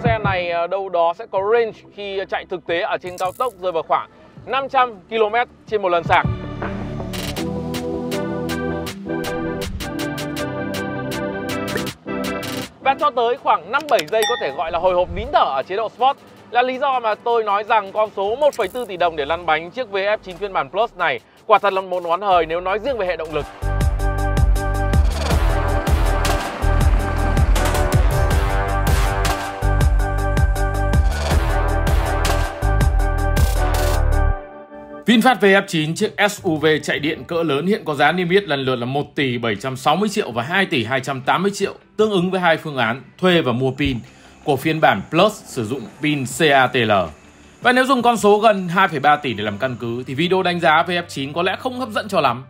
Xe này đâu đó sẽ có range khi chạy thực tế ở trên cao tốc rơi vào khoảng 500 km trên một lần sạc. Và cho tới khoảng 5-7 giây có thể gọi là hồi hộp nín thở ở chế độ Sport, là lý do mà tôi nói rằng con số 1,4 tỷ đồng để lăn bánh chiếc VF9 phiên bản Plus này quả thật là một món hời nếu nói riêng về hệ động lực. VinFast VF9, chiếc SUV chạy điện cỡ lớn hiện có giá niêm yết lần lượt là 1 tỷ 760 triệu và 2 tỷ 280 triệu, tương ứng với hai phương án thuê và mua pin của phiên bản Plus sử dụng pin CATL. Và nếu dùng con số gần 2,3 tỷ để làm căn cứ thì video đánh giá VF9 có lẽ không hấp dẫn cho lắm.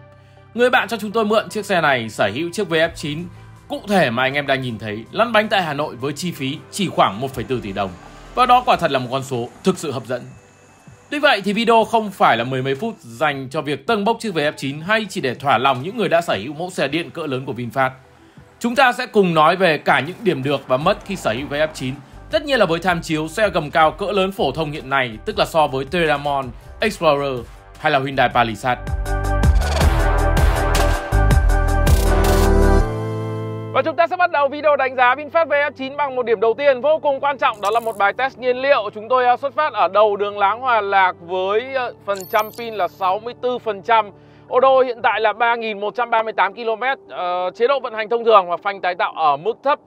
Người bạn cho chúng tôi mượn chiếc xe này sở hữu chiếc VF9 cụ thể mà anh em đang nhìn thấy lăn bánh tại Hà Nội với chi phí chỉ khoảng 1,4 tỷ đồng. Và đó quả thật là một con số thực sự hấp dẫn. Tuy vậy thì video không phải là mười mấy phút dành cho việc tâng bốc chiếc VF9 hay chỉ để thỏa lòng những người đã sở hữu mẫu xe điện cỡ lớn của VinFast. Chúng ta sẽ cùng nói về cả những điểm được và mất khi sở hữu VF9, tất nhiên là với tham chiếu xe gầm cao cỡ lớn phổ thông hiện nay, tức là so với Terramon, Explorer hay là Hyundai Palisade. Và chúng ta sẽ bắt đầu video đánh giá VinFast VF9 bằng một điểm đầu tiên vô cùng quan trọng, đó là một bài test nhiên liệu. Chúng tôi xuất phát ở đầu đường Láng Hòa Lạc với phần trăm pin là 64%. Ô đô hiện tại là 3.138 km, chế độ vận hành thông thường và phanh tái tạo ở mức thấp.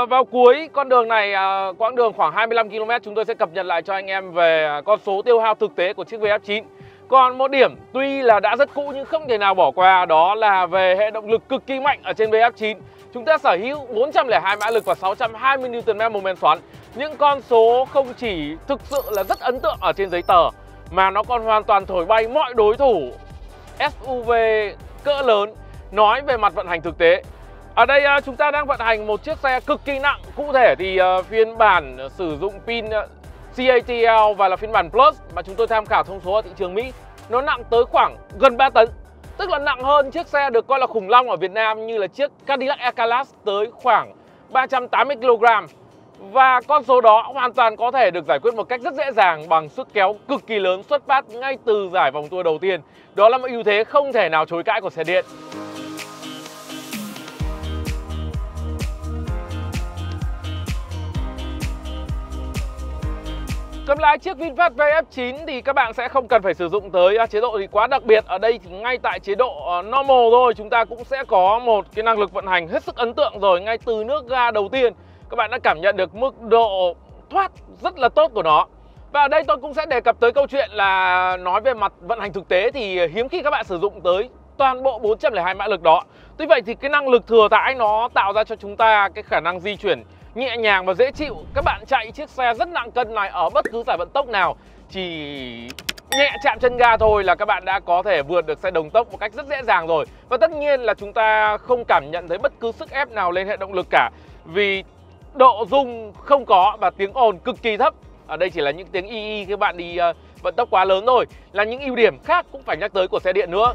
Vào cuối con đường này, quãng đường khoảng 25 km, chúng tôi sẽ cập nhật lại cho anh em về con số tiêu hao thực tế của chiếc VF9. Còn một điểm tuy là đã rất cũ nhưng không thể nào bỏ qua, đó là về hệ động lực cực kỳ mạnh ở trên VF9. Chúng ta sở hữu 402 mã lực và 620 Nm mô men xoắn. Những con số không chỉ thực sự là rất ấn tượng ở trên giấy tờ mà nó còn hoàn toàn thổi bay mọi đối thủ SUV cỡ lớn nói về mặt vận hành thực tế. Ở đây chúng ta đang vận hành một chiếc xe cực kỳ nặng. Cụ thể thì phiên bản sử dụng pin CATL và là phiên bản Plus mà chúng tôi tham khảo thông số ở thị trường Mỹ, nó nặng tới khoảng gần 3 tấn. Tức là nặng hơn chiếc xe được coi là khủng long ở Việt Nam như là chiếc Cadillac Escalade tới khoảng 380 kg. Và con số đó hoàn toàn có thể được giải quyết một cách rất dễ dàng bằng sức kéo cực kỳ lớn xuất phát ngay từ giải vòng tua đầu tiên. Đó là một ưu thế không thể nào chối cãi của xe điện. Cầm lái chiếc VinFast VF9 thì các bạn sẽ không cần phải sử dụng tới chế độ gì quá đặc biệt. Ở đây thì ngay tại chế độ normal thôi chúng ta cũng sẽ có một cái năng lực vận hành hết sức ấn tượng rồi. Ngay từ nước ga đầu tiên các bạn đã cảm nhận được mức độ thoát rất là tốt của nó. Và ở đây tôi cũng sẽ đề cập tới câu chuyện là nói về mặt vận hành thực tế thì hiếm khi các bạn sử dụng tới toàn bộ 402 mã lực đó. Tuy vậy thì cái năng lực thừa thãi nó tạo ra cho chúng ta cái khả năng di chuyển nhẹ nhàng và dễ chịu. Các bạn chạy chiếc xe rất nặng cân này ở bất cứ giải vận tốc nào, chỉ nhẹ chạm chân ga thôi là các bạn đã có thể vượt được xe đồng tốc một cách rất dễ dàng rồi. Và tất nhiên là chúng ta không cảm nhận thấy bất cứ sức ép nào lên hệ động lực cả, vì độ rung không có và tiếng ồn cực kỳ thấp. Ở đây chỉ là những tiếng y khi bạn đi vận tốc quá lớn thôi, là những ưu điểm khác cũng phải nhắc tới của xe điện nữa.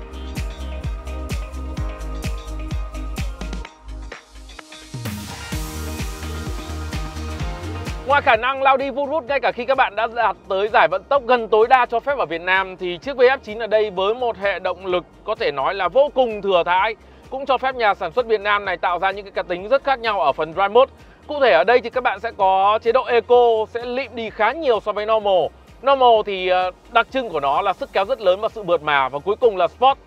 Ngoài khả năng lao đi vun vút ngay cả khi các bạn đã đạt tới giải vận tốc gần tối đa cho phép ở Việt Nam, thì chiếc VF9 ở đây với một hệ động lực có thể nói là vô cùng thừa thãi, cũng cho phép nhà sản xuất Việt Nam này tạo ra những cái cá tính rất khác nhau ở phần Drive Mode. Cụ thể ở đây thì các bạn sẽ có chế độ Eco sẽ lịm đi khá nhiều so với Normal. Normal thì đặc trưng của nó là sức kéo rất lớn và sự mượt mà. Và cuối cùng là Sport,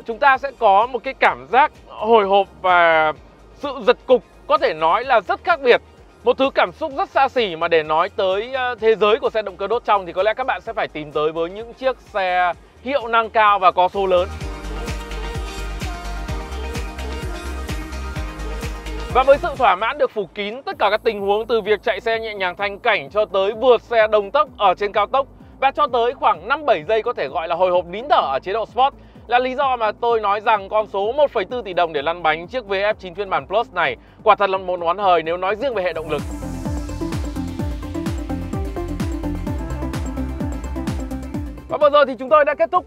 chúng ta sẽ có một cái cảm giác hồi hộp và sự giật cục có thể nói là rất khác biệt. Một thứ cảm xúc rất xa xỉ mà để nói tới thế giới của xe động cơ đốt trong thì có lẽ các bạn sẽ phải tìm tới với những chiếc xe hiệu năng cao và có số lớn. Và với sự thỏa mãn được phủ kín tất cả các tình huống từ việc chạy xe nhẹ nhàng thanh cảnh cho tới vượt xe đồng tốc ở trên cao tốc và cho tới khoảng 5-7 giây có thể gọi là hồi hộp nín thở ở chế độ Sport, là lý do mà tôi nói rằng con số 1,4 tỷ đồng để lăn bánh chiếc VF9 phiên bản Plus này quả thật là một món hời nếu nói riêng về hệ động lực. Và vừa rồi thì chúng tôi đã kết thúc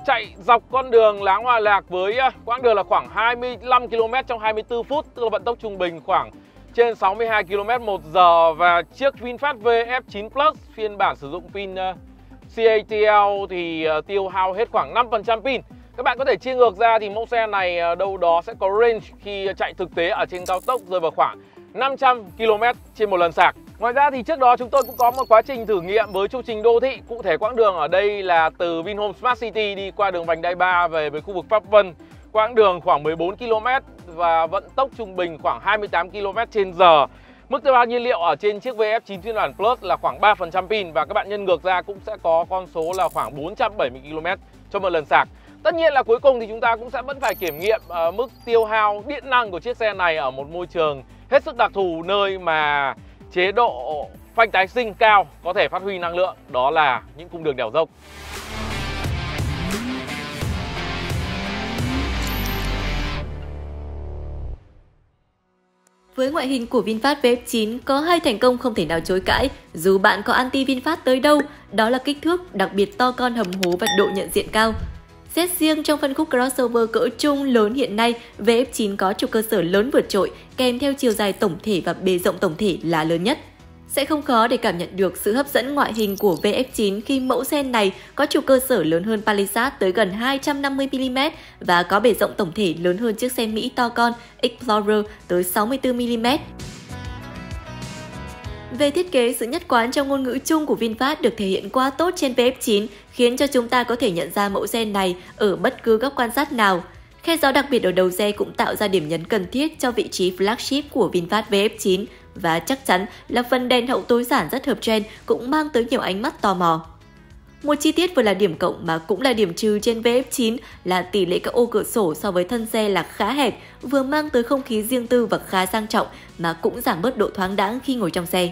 chạy dọc con đường Láng Hòa Lạc với quãng đường là khoảng 25 km trong 24 phút, tức là vận tốc trung bình khoảng trên 62 km/h. Và chiếc VinFast VF9 Plus phiên bản sử dụng pin CATL thì tiêu hao hết khoảng 5% pin. Các bạn có thể chia ngược ra thì mẫu xe này đâu đó sẽ có range khi chạy thực tế ở trên cao tốc rơi vào khoảng 500 km trên một lần sạc. Ngoài ra thì trước đó chúng tôi cũng có một quá trình thử nghiệm với chu trình đô thị. Cụ thể quãng đường ở đây là từ Vinhome Smart City đi qua đường vành đai 3 về với khu vực Pháp Vân. Quãng đường khoảng 14 km và vận tốc trung bình khoảng 28 km/h. Mức tiêu hao nhiên liệu ở trên chiếc VF9 phiên bản Plus là khoảng 3% pin. Và các bạn nhân ngược ra cũng sẽ có con số là khoảng 470 km cho một lần sạc. Tất nhiên là cuối cùng thì chúng ta cũng sẽ vẫn phải kiểm nghiệm mức tiêu hao điện năng của chiếc xe này ở một môi trường hết sức đặc thù, nơi mà chế độ phanh tái sinh cao có thể phát huy năng lượng, đó là những cung đường đèo dốc. Với ngoại hình của VinFast VF9 có hai thành công không thể nào chối cãi, dù bạn có anti VinFast tới đâu, đó là kích thước đặc biệt to con hầm hố và độ nhận diện cao. Xét riêng trong phân khúc crossover cỡ trung lớn hiện nay, VF9 có trục cơ sở lớn vượt trội, kèm theo chiều dài tổng thể và bề rộng tổng thể là lớn nhất. Sẽ không khó để cảm nhận được sự hấp dẫn ngoại hình của VF9 khi mẫu xe này có trục cơ sở lớn hơn Palisade tới gần 250mm và có bề rộng tổng thể lớn hơn chiếc xe Mỹ to con Explorer tới 64mm. Về thiết kế, sự nhất quán trong ngôn ngữ chung của VinFast được thể hiện quá tốt trên VF9, khiến cho chúng ta có thể nhận ra mẫu xe này ở bất cứ góc quan sát nào. Khe gió đặc biệt ở đầu xe cũng tạo ra điểm nhấn cần thiết cho vị trí flagship của VinFast VF9 và chắc chắn là phần đèn hậu tối giản rất hợp trend cũng mang tới nhiều ánh mắt tò mò. Một chi tiết vừa là điểm cộng mà cũng là điểm trừ trên VF9 là tỷ lệ các ô cửa sổ so với thân xe là khá hẹp, vừa mang tới không khí riêng tư và khá sang trọng mà cũng giảm bớt độ thoáng đãng khi ngồi trong xe.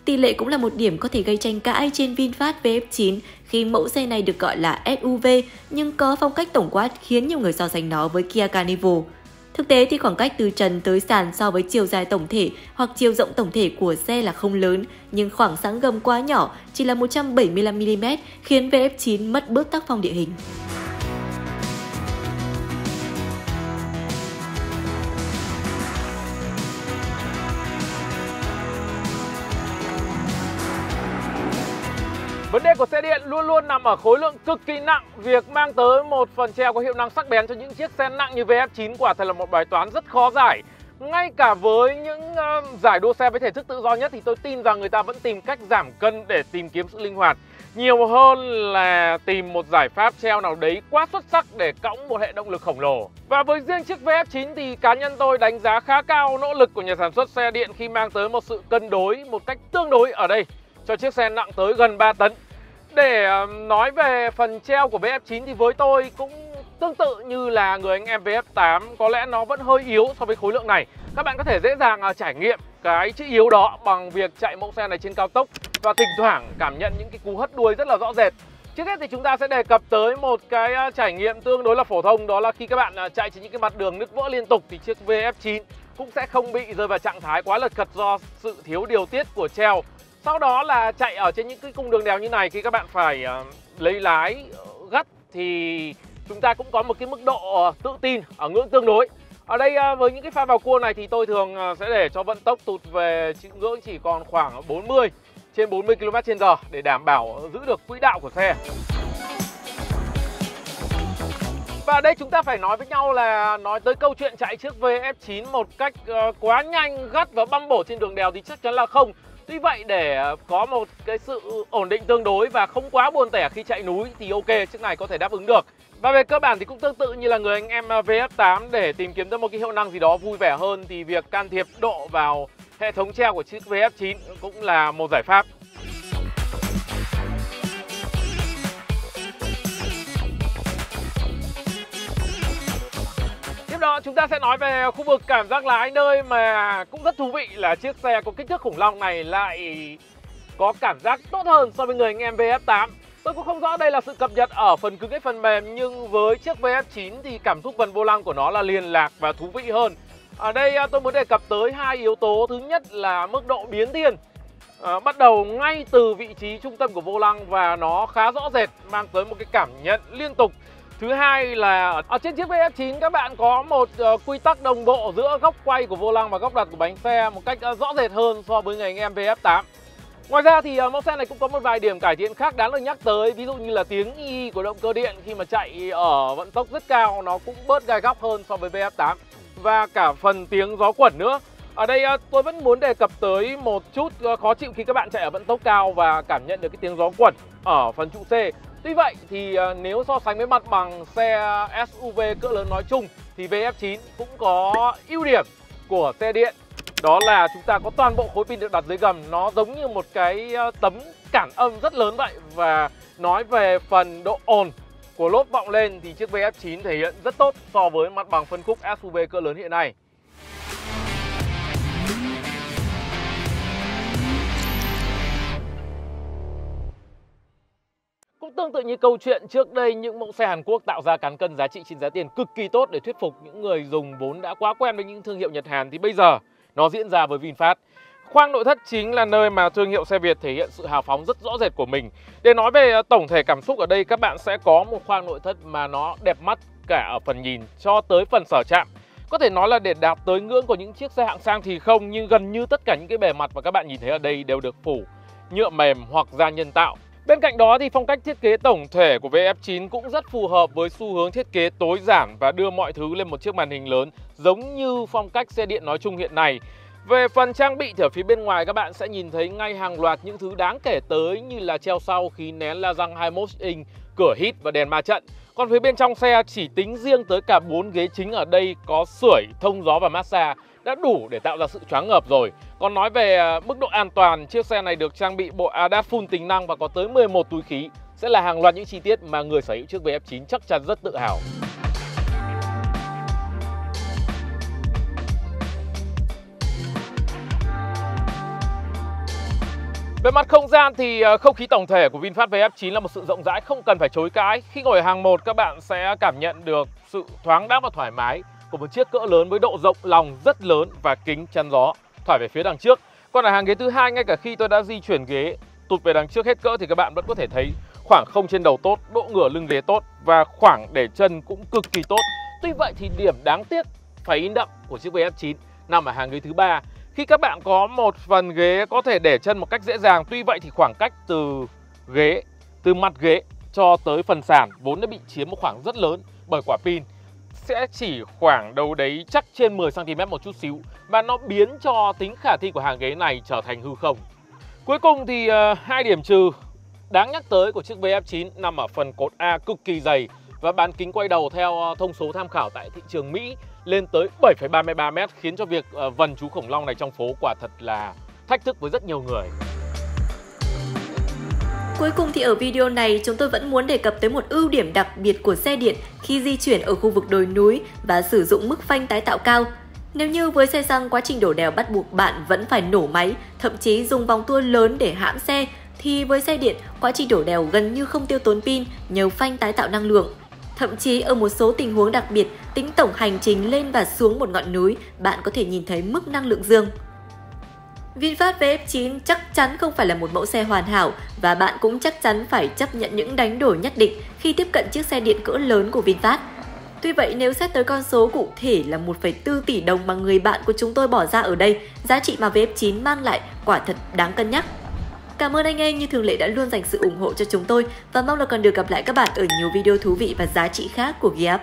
Tỷ lệ cũng là một điểm có thể gây tranh cãi trên VinFast VF9 khi mẫu xe này được gọi là SUV nhưng có phong cách tổng quát khiến nhiều người so sánh nó với Kia Carnival. Thực tế thì khoảng cách từ trần tới sàn so với chiều dài tổng thể hoặc chiều rộng tổng thể của xe là không lớn, nhưng khoảng sáng gầm quá nhỏ, chỉ là 175mm, khiến VF9 mất bước tác phong địa hình. Vấn đề của xe điện luôn luôn nằm ở khối lượng cực kỳ nặng. Việc mang tới một phần treo có hiệu năng sắc bén cho những chiếc xe nặng như VF9 quả thật là một bài toán rất khó giải. Ngay cả với những giải đua xe với thể thức tự do nhất thì tôi tin rằng người ta vẫn tìm cách giảm cân để tìm kiếm sự linh hoạt, nhiều hơn là tìm một giải pháp treo nào đấy quá xuất sắc để cõng một hệ động lực khổng lồ. Và với riêng chiếc VF9 thì cá nhân tôi đánh giá khá cao nỗ lực của nhà sản xuất xe điện khi mang tới một sự cân đối một cách tương đối ở đây cho chiếc xe nặng tới gần 3 tấn. Để nói về phần treo của VF9 thì với tôi cũng tương tự như là người anh em VF8, có lẽ nó vẫn hơi yếu so với khối lượng này. Các bạn có thể dễ dàng trải nghiệm cái chữ yếu đó bằng việc chạy mẫu xe này trên cao tốc và thỉnh thoảng cảm nhận những cái cú hất đuôi rất là rõ rệt. Trước hết thì chúng ta sẽ đề cập tới một cái trải nghiệm tương đối là phổ thông, đó là khi các bạn chạy trên những cái mặt đường nứt vỡ liên tục thì chiếc VF9 cũng sẽ không bị rơi vào trạng thái quá lật khật do sự thiếu điều tiết của treo. Sau đó là chạy ở trên những cái cung đường đèo như này, khi các bạn phải lấy lái gắt thì chúng ta cũng có một cái mức độ tự tin ở ngưỡng tương đối. Ở đây với những cái pha vào cua này thì tôi thường sẽ để cho vận tốc tụt về ngưỡng chỉ còn khoảng 40 km/h để đảm bảo giữ được quỹ đạo của xe. Và đây chúng ta phải nói với nhau là nói tới câu chuyện chạy chiếc VF9 một cách quá nhanh, gắt và băm bổ trên đường đèo thì chắc chắn là không. Tuy vậy để có một cái sự ổn định tương đối và không quá buồn tẻ khi chạy núi thì ok, chiếc này có thể đáp ứng được. Và về cơ bản thì cũng tương tự như là người anh em VF8, để tìm kiếm ra một cái hiệu năng gì đó vui vẻ hơn thì việc can thiệp độ vào hệ thống treo của chiếc VF9 cũng là một giải pháp. Tiếp đó chúng ta sẽ nói về khu vực cảm giác lái, nơi mà cũng rất thú vị là chiếc xe có kích thước khủng long này lại có cảm giác tốt hơn so với người anh em VF8. Tôi cũng không rõ đây là sự cập nhật ở phần cứng hay phần mềm, nhưng với chiếc VF9 thì cảm xúc gần vô lăng của nó là liền lạc và thú vị hơn. Ở đây tôi muốn đề cập tới hai yếu tố. Thứ nhất là mức độ biến thiên. Bắt đầu ngay từ vị trí trung tâm của vô lăng và nó khá rõ rệt, mang tới một cái cảm nhận liên tục. Thứ hai là ở trên chiếc VF9 các bạn có một quy tắc đồng bộ giữa góc quay của vô lăng và góc đặt của bánh xe một cách rõ rệt hơn so với người anh em VF8. Ngoài ra thì mẫu xe này cũng có một vài điểm cải thiện khác đáng được nhắc tới, ví dụ như là tiếng y của động cơ điện khi mà chạy ở vận tốc rất cao nó cũng bớt gai góc hơn so với VF8, và cả phần tiếng gió quẩn nữa. Ở đây tôi vẫn muốn đề cập tới một chút khó chịu khi các bạn chạy ở vận tốc cao và cảm nhận được cái tiếng gió quẩn ở phần trụ C. Tuy vậy thì nếu so sánh với mặt bằng xe SUV cỡ lớn nói chung thì VF9 cũng có ưu điểm của xe điện. Đó là chúng ta có toàn bộ khối pin được đặt dưới gầm, nó giống như một cái tấm cản âm rất lớn vậy. Và nói về phần độ ồn của lốp vọng lên thì chiếc VF9 thể hiện rất tốt so với mặt bằng phân khúc SUV cỡ lớn hiện nay. Cũng tương tự như câu chuyện trước đây, những mẫu xe Hàn Quốc tạo ra cán cân giá trị trên giá tiền cực kỳ tốt để thuyết phục những người dùng vốn đã quá quen với những thương hiệu Nhật Hàn, thì bây giờ nó diễn ra với VinFast. Khoang nội thất chính là nơi mà thương hiệu xe Việt thể hiện sự hào phóng rất rõ rệt của mình. Để nói về tổng thể cảm xúc ở đây, các bạn sẽ có một khoang nội thất mà nó đẹp mắt cả ở phần nhìn cho tới phần sở chạm. Có thể nói là để đạt tới ngưỡng của những chiếc xe hạng sang thì không, nhưng gần như tất cả những cái bề mặt mà các bạn nhìn thấy ở đây đều được phủ nhựa mềm hoặc da nhân tạo. Bên cạnh đó thì phong cách thiết kế tổng thể của VF9 cũng rất phù hợp với xu hướng thiết kế tối giản và đưa mọi thứ lên một chiếc màn hình lớn, giống như phong cách xe điện nói chung hiện nay. Về phần trang bị thì ở phía bên ngoài các bạn sẽ nhìn thấy ngay hàng loạt những thứ đáng kể tới, như là treo sau, khí nén la răng 21 inch, cửa hít và đèn ma trận. Còn phía bên trong xe chỉ tính riêng tới cả 4 ghế chính ở đây có sưởi, thông gió và massage đã đủ để tạo ra sự choáng ngợp rồi. Còn nói về mức độ an toàn, chiếc xe này được trang bị bộ ADAS full tính năng và có tới 11 túi khí, sẽ là hàng loạt những chi tiết mà người sở hữu chiếc VF9 chắc chắn rất tự hào. Về mặt không gian thì không khí tổng thể của VinFast VF9 là một sự rộng rãi không cần phải chối cãi. Khi ngồi ở hàng 1 các bạn sẽ cảm nhận được sự thoáng đãng và thoải mái của một chiếc cỡ lớn với độ rộng lòng rất lớn và kính chắn gió thoải về phía đằng trước. Còn ở hàng ghế thứ hai, ngay cả khi tôi đã di chuyển ghế tụt về đằng trước hết cỡ thì các bạn vẫn có thể thấy khoảng không trên đầu tốt, độ ngửa lưng ghế tốt và khoảng để chân cũng cực kỳ tốt. Tuy vậy thì điểm đáng tiếc phải in đậm của chiếc VF9 nằm ở hàng ghế thứ ba. Khi các bạn có một phần ghế có thể để chân một cách dễ dàng, tuy vậy thì khoảng cách từ mặt ghế cho tới phần sàn vốn đã bị chiếm một khoảng rất lớn bởi quả pin, sẽ chỉ khoảng đâu đấy chắc trên 10 cm một chút xíu, và nó biến cho tính khả thi của hàng ghế này trở thành hư không. Cuối cùng thì hai điểm trừ đáng nhắc tới của chiếc VF9 nằm ở phần cột A cực kỳ dày và bán kính quay đầu theo thông số tham khảo tại thị trường Mỹ lên tới 7,33 m, khiến cho việc vần chú khủng long này trong phố quả thật là thách thức với rất nhiều người. Cuối cùng thì ở video này chúng tôi vẫn muốn đề cập tới một ưu điểm đặc biệt của xe điện khi di chuyển ở khu vực đồi núi và sử dụng mức phanh tái tạo cao. Nếu như với xe xăng quá trình đổ đèo bắt buộc bạn vẫn phải nổ máy, thậm chí dùng vòng tua lớn để hãm xe, thì với xe điện quá trình đổ đèo gần như không tiêu tốn pin nhờ phanh tái tạo năng lượng. Thậm chí ở một số tình huống đặc biệt, tính tổng hành trình lên và xuống một ngọn núi, bạn có thể nhìn thấy mức năng lượng dương. VinFast VF9 chắc chắn không phải là một mẫu xe hoàn hảo và bạn cũng chắc chắn phải chấp nhận những đánh đổi nhất định khi tiếp cận chiếc xe điện cỡ lớn của VinFast. Tuy vậy, nếu xét tới con số cụ thể là 1,4 tỷ đồng mà người bạn của chúng tôi bỏ ra ở đây, giá trị mà VF9 mang lại quả thật đáng cân nhắc. Cảm ơn anh em như thường lệ đã luôn dành sự ủng hộ cho chúng tôi và mong là còn được gặp lại các bạn ở nhiều video thú vị và giá trị khác của GiaUp.